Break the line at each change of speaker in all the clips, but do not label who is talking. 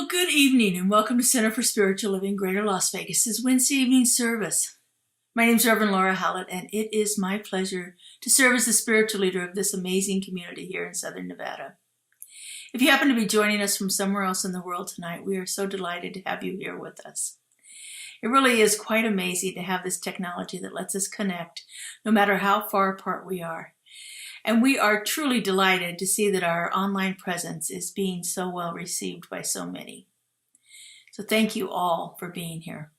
Well, good evening and welcome to Center for Spiritual Living, Greater Las Vegas' Wednesday evening service. My name is Reverend Laura Hallett, and it is my pleasure to serve as the spiritual leader of this amazing community here in Southern Nevada. If you happen to be joining us from somewhere else in the world tonight, we are so delighted to have you here with us. It really is quite amazing to have this technology that lets us connect no matter how far apart we are. And we are truly delighted to see that our online presence is being so well received by so many. So thank you all for being here.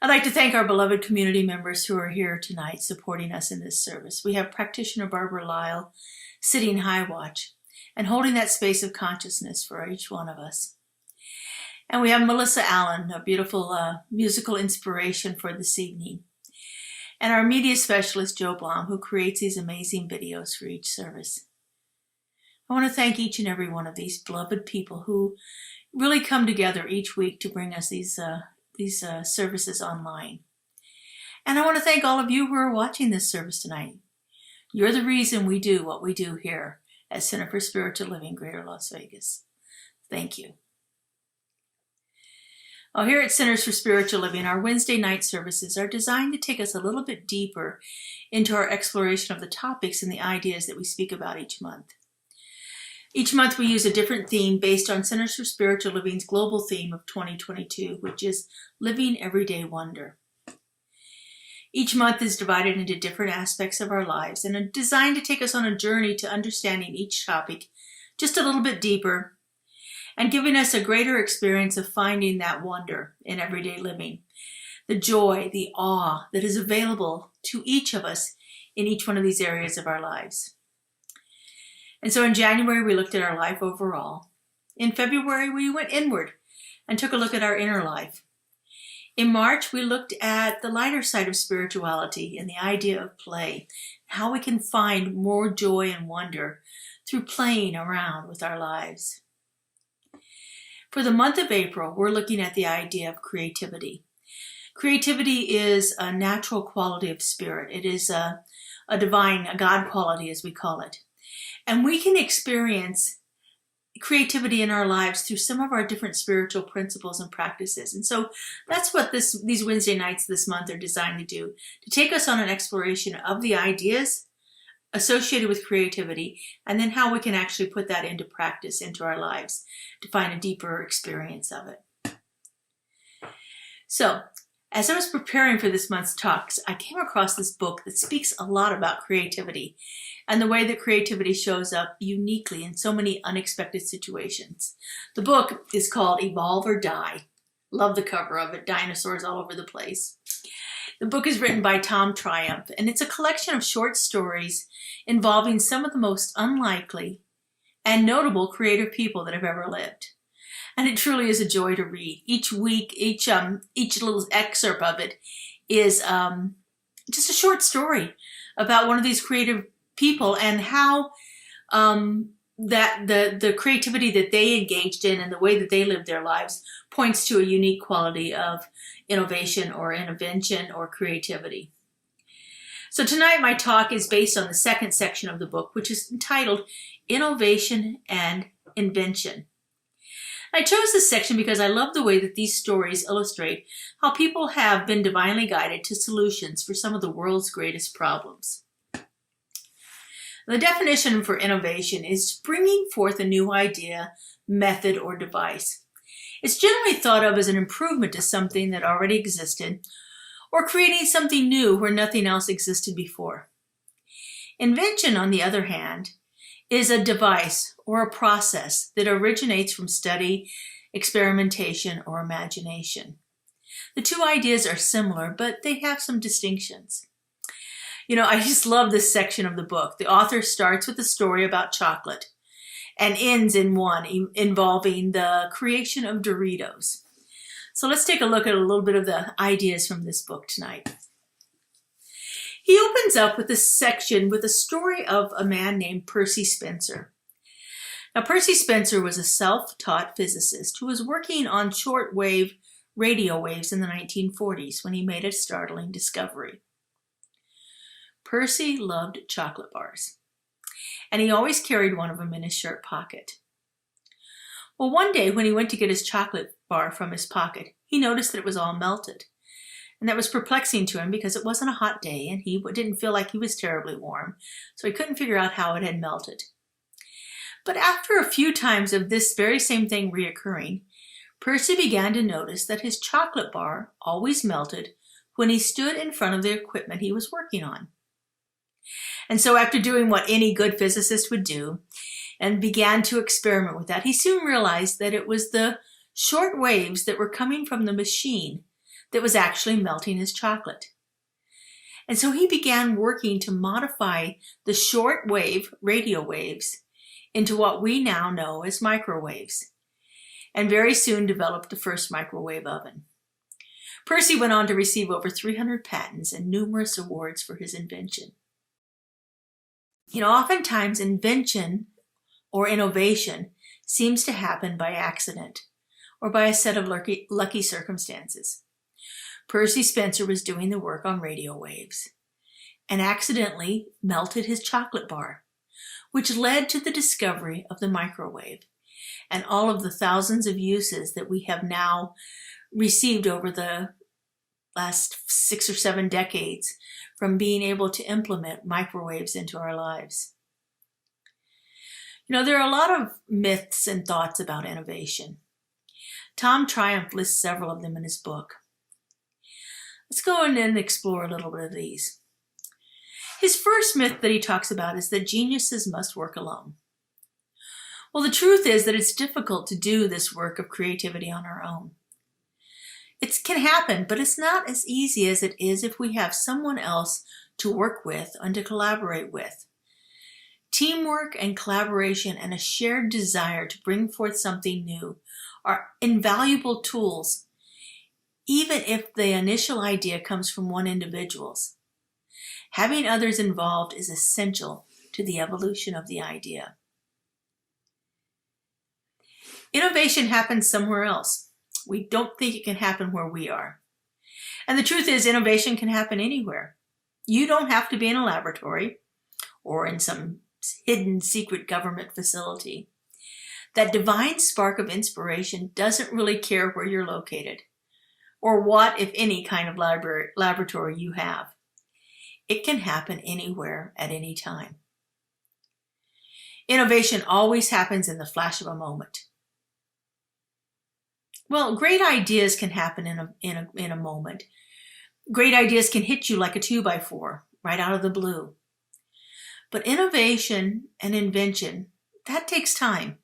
I'd like to thank our beloved community members who are here tonight supporting us in this service. We have practitioner Barbara Lyle sitting high watch and holding that space of consciousness for each one of us. And we have Melissa Allen, a beautiful musical inspiration for this evening. And our media specialist, Joe Blom, who creates these amazing videos for each service. I want to thank each and every one of these beloved people who really come together each week to bring us these services online. And I want to thank all of you who are watching this service tonight. You're the reason we do what we do here at Center for Spiritual Living, Greater Las Vegas. Thank you. Here at Centers for Spiritual Living, our Wednesday night services are designed to take us a little bit deeper into our exploration of the topics and the ideas that we speak about each month. Each month we use a different theme based on Centers for Spiritual Living's global theme of 2022, which is Living Everyday Wonder. Each month is divided into different aspects of our lives and are designed to take us on a journey to understanding each topic just a little bit deeper, and giving us a greater experience of finding that wonder in everyday living, the joy, the awe that is available to each of us in each one of these areas of our lives. And so in January, we looked at our life overall. In February, we went inward and took a look at our inner life. In March, we looked at the lighter side of spirituality and the idea of play, how we can find more joy and wonder through playing around with our lives. For the month of April, we're looking at the idea of creativity. Creativity is a natural quality of spirit. It is a divine, a God quality, as we call it. And we can experience creativity in our lives through some of our different spiritual principles and practices. And so that's what these Wednesday nights this month are designed to do, to take us on an exploration of the ideas associated with creativity, and then how we can actually put that into practice into our lives to find a deeper experience of it. So, as I was preparing for this month's talks, I came across this book that speaks a lot about creativity and the way that creativity shows up uniquely in so many unexpected situations. The book is called Evolve or Die. Love the cover of it, dinosaurs all over the place. The book is written by Tom Triumph, and it's a collection of short stories involving some of the most unlikely and notable creative people that have ever lived. And it truly is a joy to read. Each week, each little excerpt of it is just a short story about one of these creative people and how that the creativity that they engaged in and the way that they lived their lives points to a unique quality of innovation or invention or creativity. So tonight my talk is based on the second section of the book, which is entitled Innovation and Invention. I chose this section because I love the way that these stories illustrate how people have been divinely guided to solutions for some of the world's greatest problems. The definition for innovation is bringing forth a new idea, method, or device. It's generally thought of as an improvement to something that already existed, or creating something new where nothing else existed before. Invention, on the other hand, is a device or a process that originates from study, experimentation, or imagination. The two ideas are similar, but they have some distinctions. I just love this section of the book. The author starts with a story about chocolate and ends in one involving the creation of Doritos. So let's take a look at a little bit of the ideas from this book tonight. He opens up with this section with a story of a man named Percy Spencer. Now, Percy Spencer was a self-taught physicist who was working on shortwave radio waves in the 1940s when he made a startling discovery. Percy loved chocolate bars, and he always carried one of them in his shirt pocket. Well, one day when he went to get his chocolate bar from his pocket, he noticed that it was all melted. And that was perplexing to him because it wasn't a hot day and he didn't feel like he was terribly warm, so he couldn't figure out how it had melted. But after a few times of this very same thing reoccurring, Percy began to notice that his chocolate bar always melted when he stood in front of the equipment he was working on. And so after doing what any good physicist would do and began to experiment with that, he soon realized that it was the short waves that were coming from the machine that was actually melting his chocolate. And so he began working to modify the short wave radio waves into what we now know as microwaves, and very soon developed the first microwave oven. Percy went on to receive over 300 patents and numerous awards for his invention. Oftentimes invention or innovation seems to happen by accident or by a set of lucky circumstances. Percy Spencer was doing the work on radio waves and accidentally melted his chocolate bar, which led to the discovery of the microwave and all of the thousands of uses that we have now received over the last 6 or 7 decades from being able to implement microwaves into our lives. There are a lot of myths and thoughts about innovation. Tom Triumph lists several of them in his book. Let's go in and explore a little bit of these. His first myth that he talks about is that geniuses must work alone. Well, the truth is that it's difficult to do this work of creativity on our own. It can happen, but it's not as easy as it is if we have someone else to work with and to collaborate with. Teamwork and collaboration and a shared desire to bring forth something new are invaluable tools, even if the initial idea comes from one individual. Having others involved is essential to the evolution of the idea. Innovation happens somewhere else. We don't think it can happen where we are. And the truth is, innovation can happen anywhere. You don't have to be in a laboratory or in some hidden secret government facility. That divine spark of inspiration doesn't really care where you're located or what, if any, kind of laboratory you have. It can happen anywhere at any time. Innovation always happens in the flash of a moment. Well, great ideas can happen in a moment. Great ideas can hit you like a 2x4 right out of the blue. But innovation and invention, that takes time.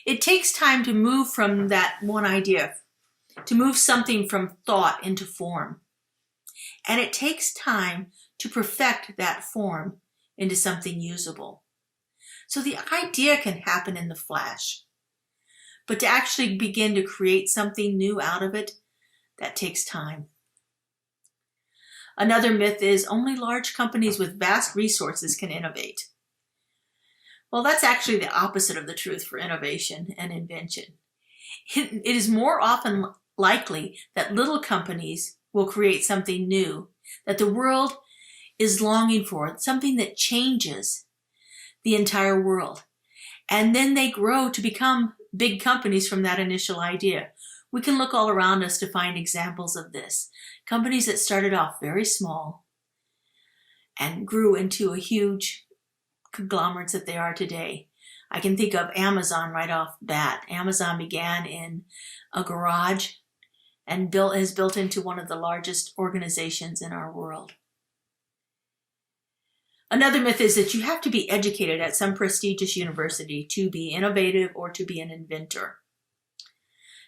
It takes time to move from that one idea, to move something from thought into form. And it takes time to perfect that form into something usable. So the idea can happen in the flash. But to actually begin to create something new out of it, that takes time. Another myth is only large companies with vast resources can innovate. Well, that's actually the opposite of the truth for innovation and invention. It is more often likely that little companies will create something new that the world is longing for, something that changes the entire world. And then they grow to become big companies from that initial idea. We can look all around us to find examples of this. Companies that started off very small and grew into a huge conglomerates that they are today. I can think of Amazon right off the bat. Amazon began in a garage and is built into one of the largest organizations in our world. Another myth is that you have to be educated at some prestigious university to be innovative or to be an inventor.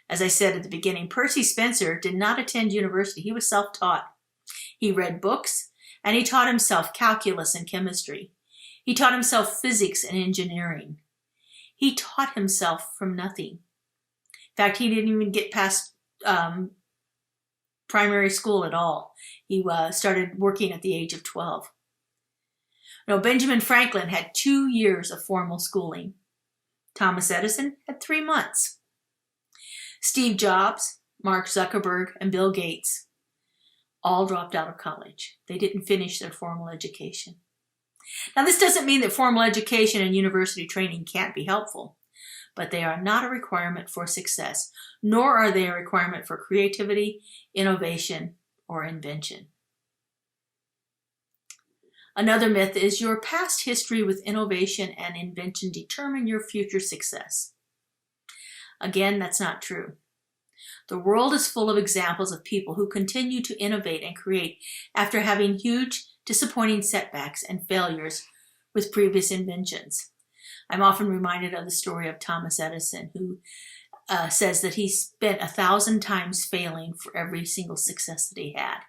As I said at the beginning, Percy Spencer did not attend university. He was self-taught. He read books and he taught himself calculus and chemistry. He taught himself physics and engineering. He taught himself from nothing. In fact, he didn't even get past primary school at all. He started working at the age of 12. Benjamin Franklin had 2 years of formal schooling. Thomas Edison had 3 months. Steve Jobs, Mark Zuckerberg, and Bill Gates all dropped out of college. They didn't finish their formal education. Now, this doesn't mean that formal education and university training can't be helpful. but they are not a requirement for success, nor are they a requirement for creativity, innovation, or invention. Another myth is your past history with innovation and invention determine your future success. Again, that's not true. The world is full of examples of people who continue to innovate and create after having huge, disappointing setbacks and failures with previous inventions. I'm often reminded of the story of Thomas Edison, who says that he spent 1,000 times failing for every single success that he had.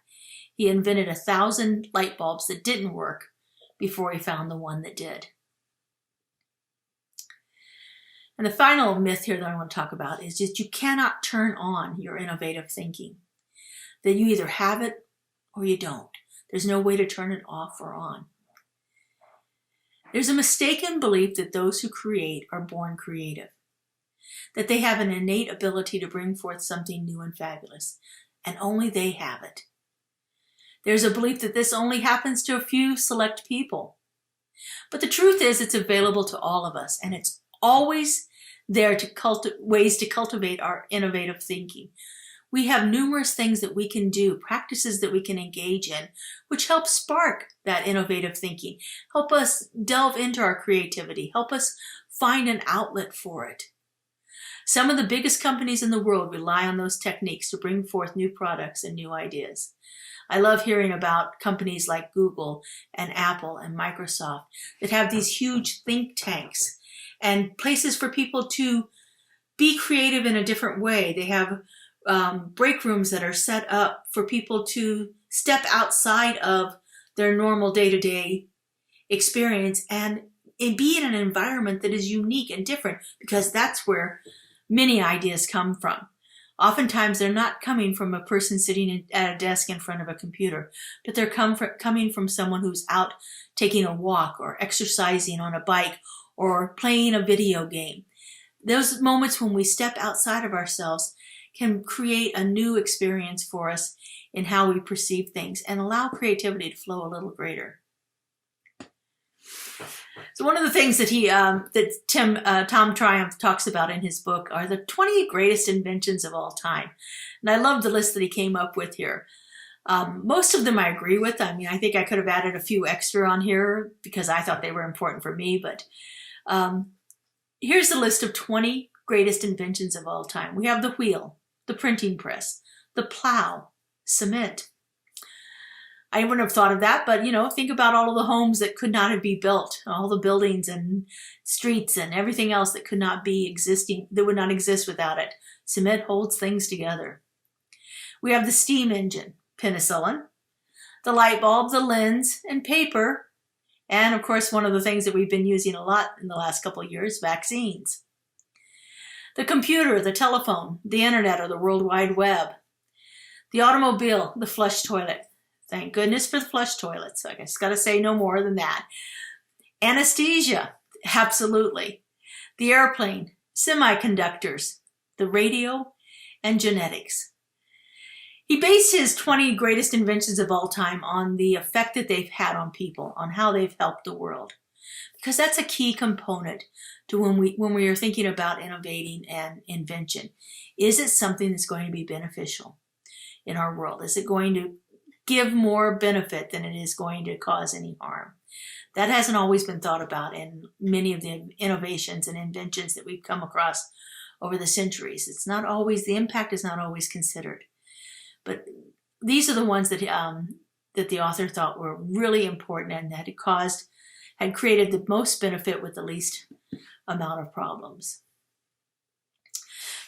He invented 1,000 light bulbs that didn't work before he found the one that did. And the final myth here that I want to talk about is that you cannot turn on your innovative thinking. That you either have it or you don't. There's no way to turn it off or on. There's a mistaken belief that those who create are born creative. That they have an innate ability to bring forth something new and fabulous, and only they have it. There's a belief that this only happens to a few select people. But the truth is it's available to all of us, and it's always there to ways to cultivate our innovative thinking. We have numerous things that we can do, practices that we can engage in, which help spark that innovative thinking, help us delve into our creativity, help us find an outlet for it. Some of the biggest companies in the world rely on those techniques to bring forth new products and new ideas. I love hearing about companies like Google and Apple and Microsoft that have these huge think tanks and places for people to be creative in a different way. They have break rooms that are set up for people to step outside of their normal day-to-day experience and be in an environment that is unique and different, because that's where many ideas come from. Oftentimes, they're not coming from a person sitting at a desk in front of a computer, but they're coming from someone who's out taking a walk or exercising on a bike or playing a video game. Those moments when we step outside of ourselves can create a new experience for us in how we perceive things and allow creativity to flow a little greater. So one of the things that Tom Triumph talks about in his book are the 20 greatest inventions of all time. And I love the list that he came up with here. Most of them I agree with. I mean, I think I could have added a few extra on here because I thought they were important for me. But here's the list of 20 greatest inventions of all time. We have the wheel, the printing press, the plow, cement. I wouldn't have thought of that, but think about all of the homes that could not be built, all the buildings and streets and everything else that could not be existing, that would not exist without it. Cement holds things together. We have the steam engine, penicillin, the light bulb, the lens, and paper, and of course one of the things that we've been using a lot in the last couple of years, vaccines. The computer, the telephone, the internet or the World Wide Web, the automobile, the flush toilet. Thank goodness for the flush toilets. I just got to say no more than that. Anesthesia, absolutely. The airplane, semiconductors, the radio, and genetics. He based his 20 greatest inventions of all time on the effect that they've had on people, on how they've helped the world. Because that's a key component to when we are thinking about innovating and invention. Is it something that's going to be beneficial in our world? Is it going to give more benefit than it is going to cause any harm? That hasn't always been thought about in many of the innovations and inventions that we've come across over the centuries. It's not always, the impact is not always considered. But these are the ones that the author thought were really important and that had created the most benefit with the least amount of problems.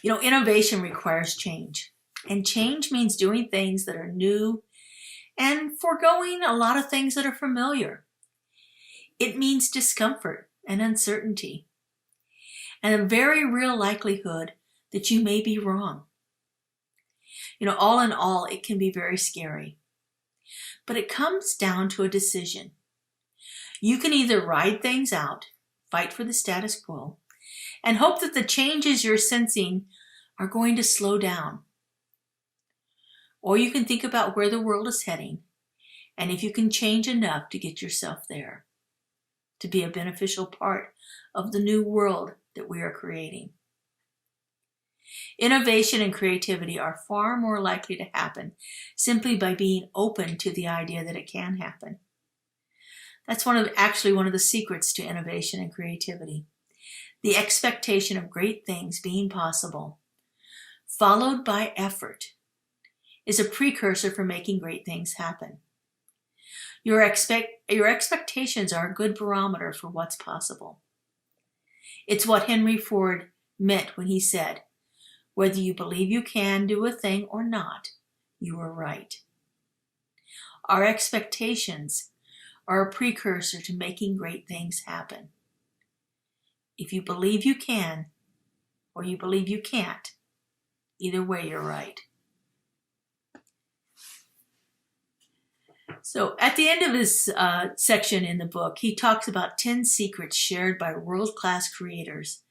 Innovation requires change. And change means doing things that are new and foregoing a lot of things that are familiar. It means discomfort and uncertainty and a very real likelihood that you may be wrong. All in all, it can be very scary. But it comes down to a decision. You can either ride things out, fight for the status quo, and hope that the changes you're sensing are going to slow down. Or you can think about where the world is heading and if you can change enough to get yourself there. to be a beneficial part of the new world that we are creating. Innovation and creativity are far more likely to happen simply by being open to the idea that it can happen. That's actually one of the secrets to innovation and creativity. The expectation of great things being possible, followed by effort, is a precursor for making great things happen. Your expectations are a good barometer for what's possible. It's what Henry Ford meant when he said, "Whether you believe you can do a thing or not, you are right." Our expectations are a precursor to making great things happen. If you believe you can, or you believe you can't, either way you're right. So at the end of his section in the book, he talks about 10 secrets shared by world-class creators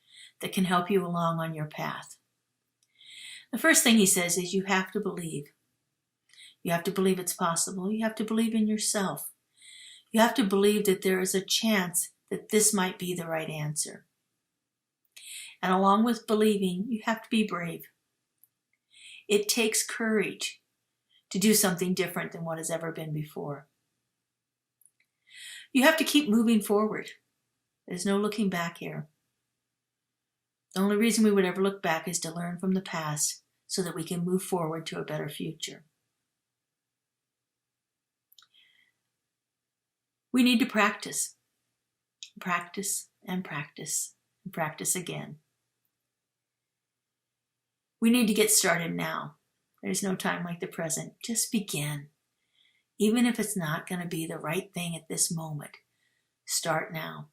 that can help you along on your path. The first thing he says is you have to believe. You have to believe it's possible. You have to believe in yourself. You have to believe that there is a chance that this might be the right answer. And along with believing, you have to be brave. It takes courage to do something different than what has ever been before. You have to keep moving forward. There's no looking back here. The only reason we would ever look back is to learn from the past so that we can move forward to a better future. We need to practice. Practice and practice and practice again. We need to get started now. There's no time like the present. Just begin. Even if it's not going to be the right thing at this moment, start now.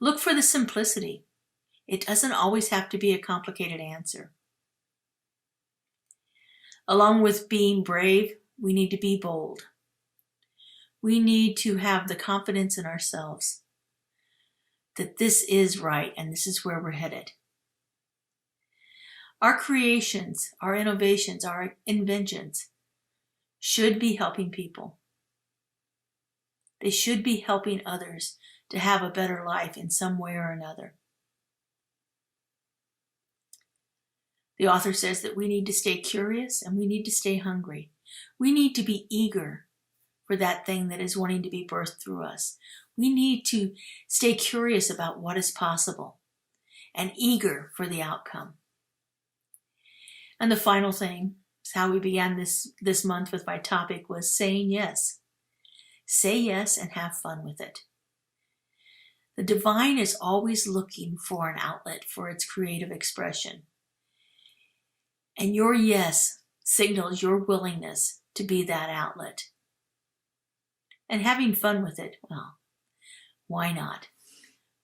Look for the simplicity. It doesn't always have to be a complicated answer. Along with being brave, we need to be bold. We need to have the confidence in ourselves that this is right and this is where we're headed. Our creations, our innovations, our inventions should be helping people. They should be helping others to have a better life in some way or another. The author says that we need to stay curious and we need to stay hungry. We need to be eager for that thing that is wanting to be birthed through us. We need to stay curious about what is possible and eager for the outcome. And the final thing is how we began this month with my topic was saying yes. Say yes and have fun with it. The divine is always looking for an outlet for its creative expression. And your yes signals your willingness to be that outlet. And having fun with it, well, why not?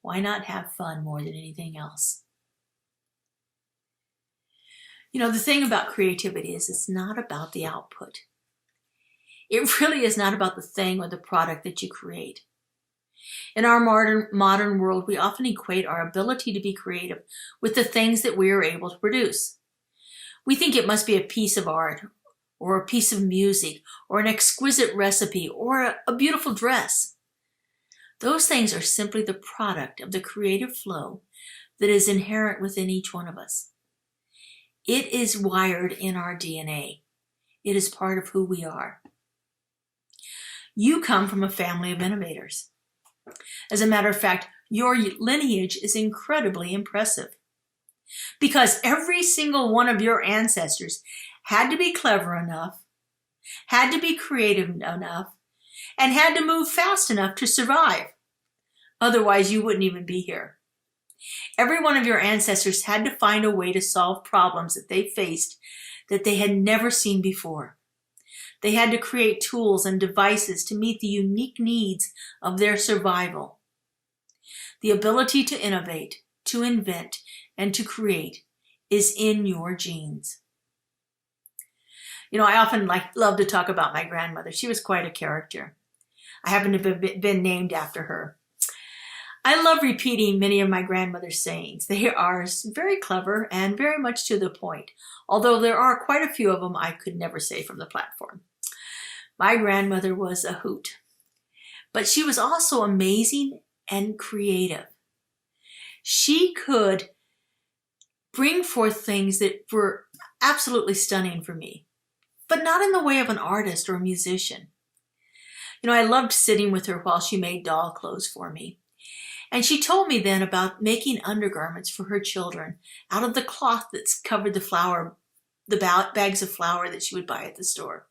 Why not have fun more than anything else? You know, the thing about creativity is it's not about the output. It really is not about the thing or the product that you create. In our modern world, we often equate our ability to be creative with the things that we are able to produce. We think it must be a piece of art or a piece of music or an exquisite recipe or a beautiful dress. Those things are simply the product of the creative flow that is inherent within each one of us. It is wired in our DNA. It is part of who we are. You come from a family of innovators. As a matter of fact, your lineage is incredibly impressive because every single one of your ancestors had to be clever enough, had to be creative enough, and had to move fast enough to survive. Otherwise, you wouldn't even be here. Every one of your ancestors had to find a way to solve problems that they faced that they had never seen before. They had to create tools and devices to meet the unique needs of their survival. The ability to innovate, to invent, and to create is in your genes. You know, I often love to talk about my grandmother. She was quite a character. I happen to have been named after her. I love repeating many of my grandmother's sayings. They are very clever and very much to the point, although there are quite a few of them I could never say from the platform. My grandmother was a hoot. But she was also amazing and creative. She could bring forth things that were absolutely stunning for me, but not in the way of an artist or a musician. I loved sitting with her while she made doll clothes for me. And she told me then about making undergarments for her children out of the cloth that's covered the bags of flour that she would buy at the store.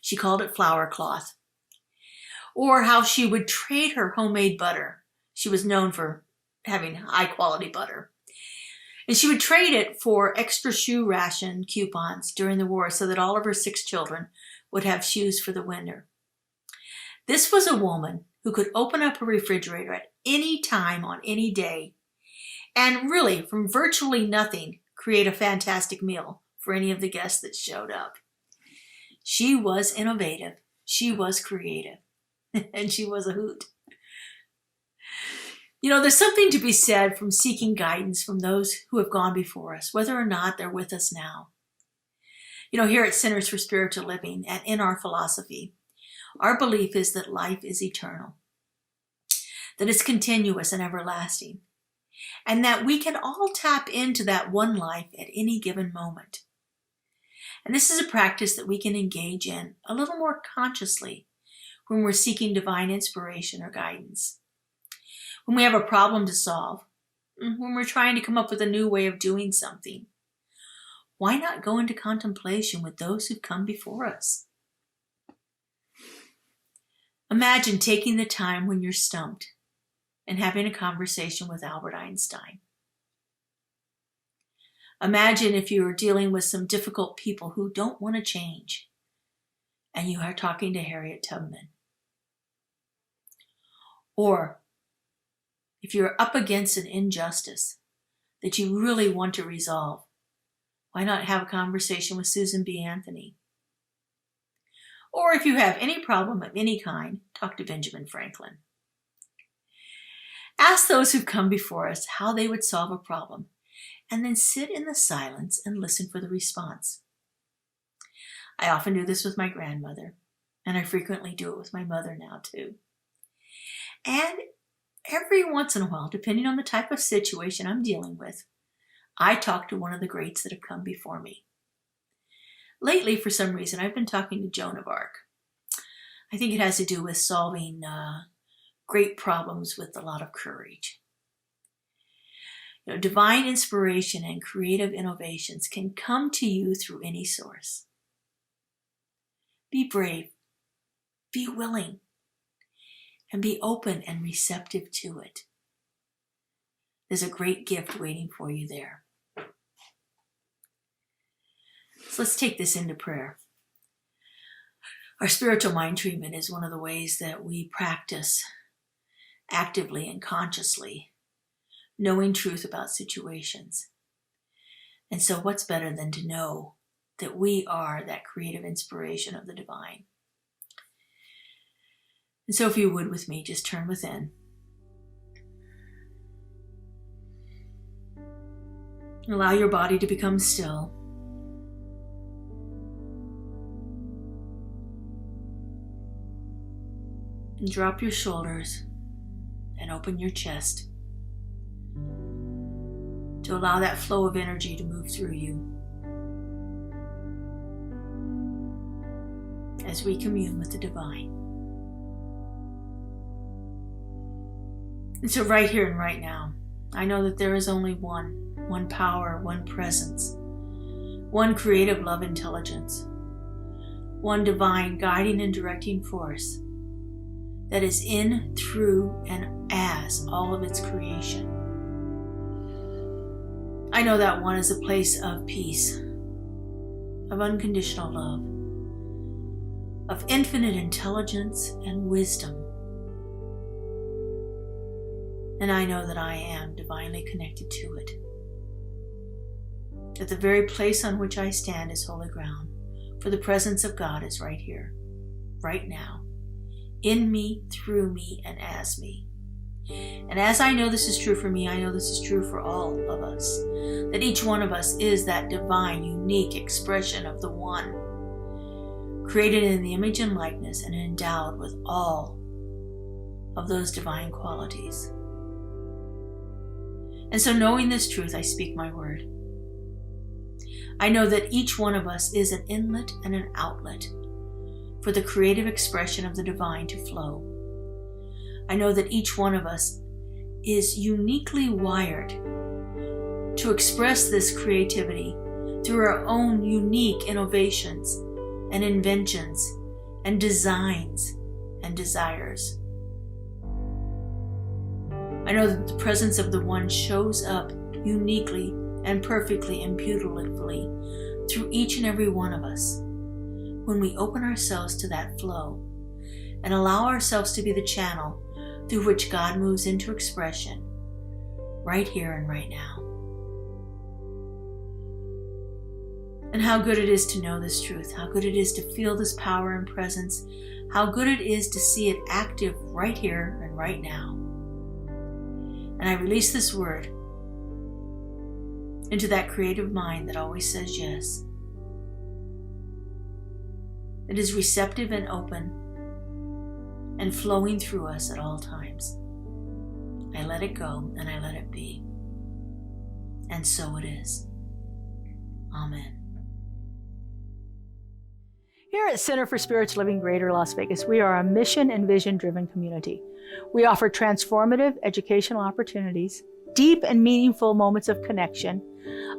She called it flour cloth. Or how she would trade her homemade butter. She was known for having high quality butter. And she would trade it for extra shoe ration coupons during the war so that all of her 6 children would have shoes for the winter. This was a woman who could open up a refrigerator at any time on any day and really, from virtually nothing, create a fantastic meal for any of the guests that showed up. She was innovative, she was creative, and she was a hoot. There's something to be said from seeking guidance from those who have gone before us, whether or not they're with us now. Here at Centers for Spiritual Living and in our philosophy, our belief is that life is eternal, that it's continuous and everlasting, and that we can all tap into that one life at any given moment. And this is a practice that we can engage in a little more consciously when we're seeking divine inspiration or guidance. When we have a problem to solve, when we're trying to come up with a new way of doing something, why not go into contemplation with those who've come before us? Imagine taking the time when you're stumped and having a conversation with Albert Einstein. Imagine if you are dealing with some difficult people who don't want to change and you are talking to Harriet Tubman. Or if you're up against an injustice that you really want to resolve, why not have a conversation with Susan B. Anthony? Or if you have any problem of any kind, talk to Benjamin Franklin. Ask those who've come before us how they would solve a problem, and then sit in the silence and listen for the response. I often do this with my grandmother, and I frequently do it with my mother now too. And every once in a while, depending on the type of situation I'm dealing with, I talk to one of the greats that have come before me. Lately, for some reason, I've been talking to Joan of Arc. I think it has to do with solving great problems with a lot of courage. Divine inspiration and creative innovations can come to you through any source. Be brave, be willing, and be open and receptive to it. There's a great gift waiting for you there. So let's take this into prayer. Our spiritual mind treatment is one of the ways that we practice actively and consciously knowing truth about situations. And so what's better than to know that we are that creative inspiration of the divine? And so if you would with me, just turn within. Allow your body to become still. And drop your shoulders and open your chest to allow that flow of energy to move through you as we commune with the divine. And so right here and right now, I know that there is only one power, one presence, one creative love intelligence, one divine guiding and directing force that is in, through, and as all of its creation. I know that one is a place of peace, of unconditional love, of infinite intelligence and wisdom. And I know that I am divinely connected to it. That the very place on which I stand is holy ground, for the presence of God is right here, right now, in me, through me, and as me. And as I know this is true for me, I know this is true for all of us, that each one of us is that divine, unique expression of the one, created in the image and likeness and endowed with all of those divine qualities. And so, knowing this truth, I speak my word. I know that each one of us is an inlet and an outlet for the creative expression of the divine to flow. I know that each one of us is uniquely wired to express this creativity through our own unique innovations and inventions and designs and desires. I know that the presence of the One shows up uniquely and perfectly and beautifully through each and every one of us when we open ourselves to that flow and allow ourselves to be the channel through which God moves into expression right here and right now. And how good it is to know this truth, how good it is to feel this power and presence, how good it is to see it active right here and right now. And I release this word into that creative mind that always says yes. It is receptive and open and flowing through us at all times. I let it go and I let it be. And so it is. Amen.
Here at Center for Spiritual Living Greater Las Vegas, we are a mission and vision-driven community. We offer transformative educational opportunities, deep and meaningful moments of connection,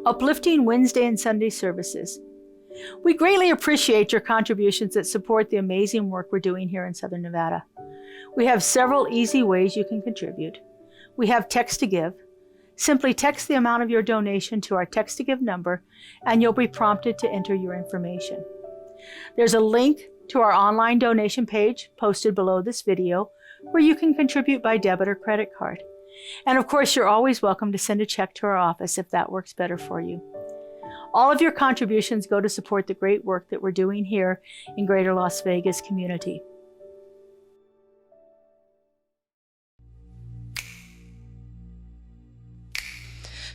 uplifting Wednesday and Sunday services. We greatly appreciate your contributions that support the amazing work we're doing here in Southern Nevada. We have several easy ways you can contribute. We have text to give. Simply text the amount of your donation to our text to give number, and you'll be prompted to enter your information. There's a link to our online donation page posted below this video where you can contribute by debit or credit card. And of course, you're always welcome to send a check to our office if that works better for you. All of your contributions go to support the great work that we're doing here in Greater Las Vegas community.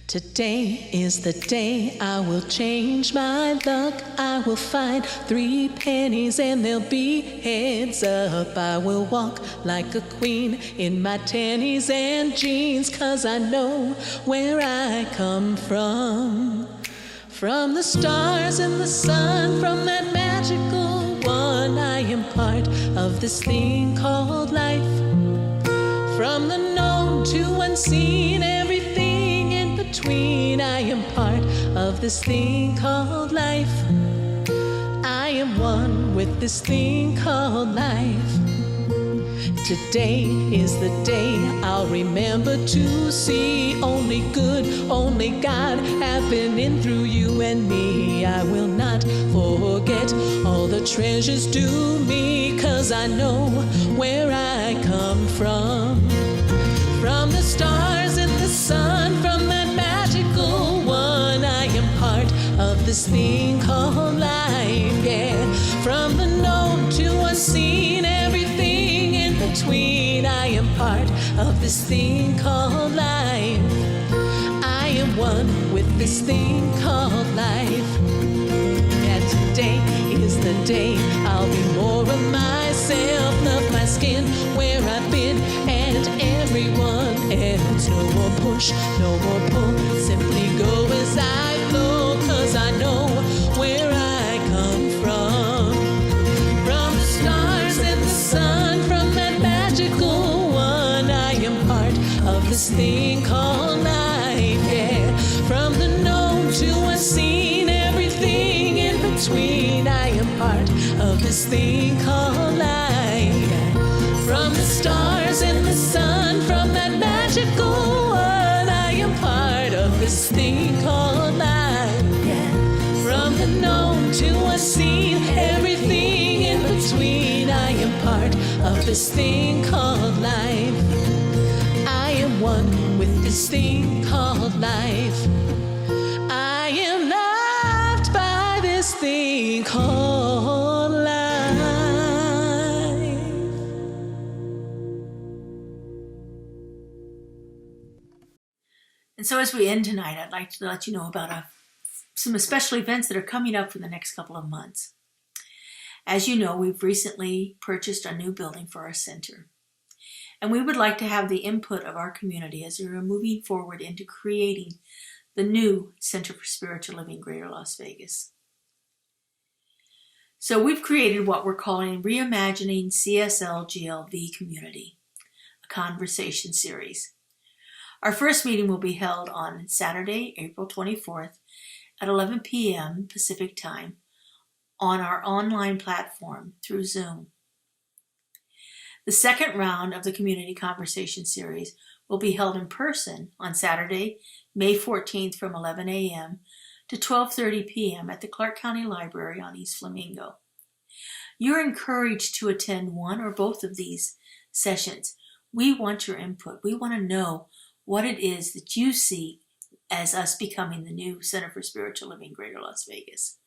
Today is the day I will change my luck. I will find 3 pennies and they'll be heads up. I will walk like a queen in my tennies and jeans, 'cause I know where I come from. From the stars and the sun, from that magical one, I am part of this thing called life. From the known to unseen, everything in between, I am part of this thing called life. I am one with this thing called life. Today is the day I'll remember to see only good, only God happening through you and me. I will not forget all the treasures due me, 'cause I know where I come from. From the stars and the sun, from that magical one, I am part of this thing called life, yeah. From the known to unseen, everything in between, I am part of this thing called life. I am one with this thing called life. And today is the day I'll be more of myself, love my skin, where I've been, and everyone else. No more push, no more pull, simply go as I flow, 'cause I know where I come from. From the stars and the sun, from that magical one, I am part of this thing called life, yeah. From the known to unseen, everything in between, I am part of this thing called life. From the stars and the sun, from that magical one, I am part of this thing called life, yeah. From the known to unseen, everything in between, I am part of this thing called life. I am one with this thing called life. I am loved by this thing called life.
And so as we end tonight, I'd like to let you know about some special events that are coming up for the next couple of months. As you know, we've recently purchased a new building for our center. And we would like to have the input of our community as we are moving forward into creating the new Center for Spiritual Living Greater Las Vegas. So we've created what we're calling Reimagining CSLGLV Community, a conversation series. Our first meeting will be held on Saturday, April 24th at 11 p.m. Pacific Time on our online platform through Zoom. The second round of the Community Conversation Series will be held in person on Saturday, May 14th from 11 a.m. to 12:30 p.m. at the Clark County Library on East Flamingo. You're encouraged to attend one or both of these sessions. We want your input. We want to know what it is that you see as us becoming the new Center for Spiritual Living Greater Las Vegas.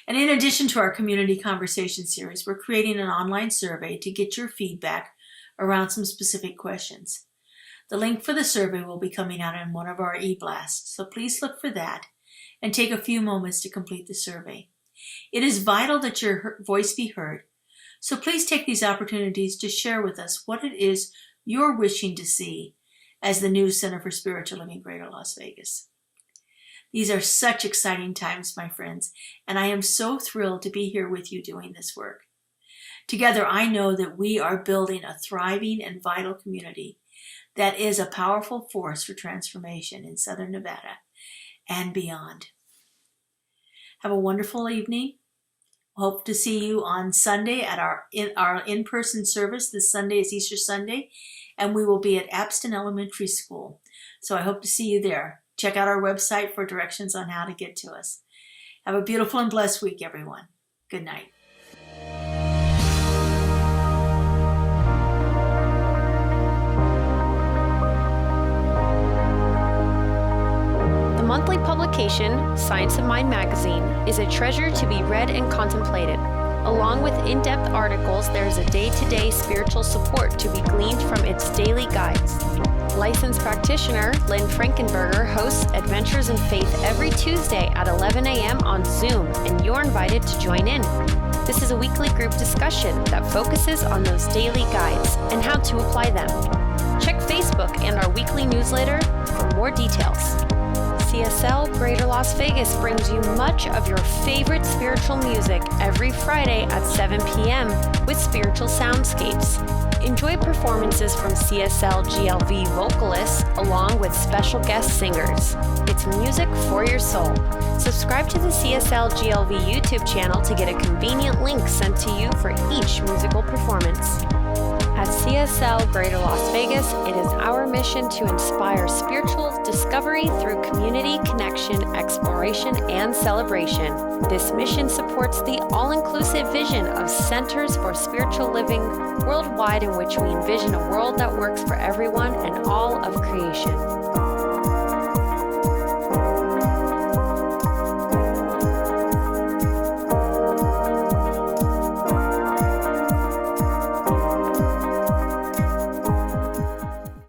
And in addition to our Community Conversation Series, we're creating an online survey to get your feedback around some specific questions. The link for the survey will be coming out in one of our e-blasts, so please look for that and take a few moments to complete the survey. It is vital that your voice be heard, so please take these opportunities to share with us what it is you're wishing to see as the new Center for Spiritual Living Greater Las Vegas. These are such exciting times, my friends, and I am so thrilled to be here with you doing this work. Together, I know that we are building a thriving and vital community that is a powerful force for transformation in Southern Nevada and beyond. Have a wonderful evening. Hope to see you on Sunday at our in-person service. This Sunday is Easter Sunday, and we will be at Abston Elementary School. So I hope to see you there. Check out our website for directions on how to get to us. Have a beautiful and blessed week, everyone. Good night.
The monthly publication, Science of Mind magazine, is a treasure to be read and contemplated. Along with in-depth articles, there is a day-to-day spiritual support to be gleaned from its daily guides. Licensed practitioner Lynn Frankenberger hosts Adventures in Faith every Tuesday at 11 a.m. on Zoom, and you're invited to join in. This is a weekly group discussion that focuses on those daily guides and how to apply them. Check Facebook and our weekly newsletter for more details. CSL Greater Las Vegas brings you much of your favorite spiritual music every Friday at 7 p.m. with spiritual soundscapes. Enjoy performances from CSLGLV vocalists along with special guest singers. It's music for your soul. Subscribe to the CSLGLV YouTube channel to get a convenient link sent to you for each musical performance. At CSL Greater Las Vegas, it is our mission to inspire spiritual discovery through community connection, exploration, and celebration. This mission supports the all-inclusive vision of Centers for Spiritual Living worldwide, in which we envision a world that works for everyone and all of creation.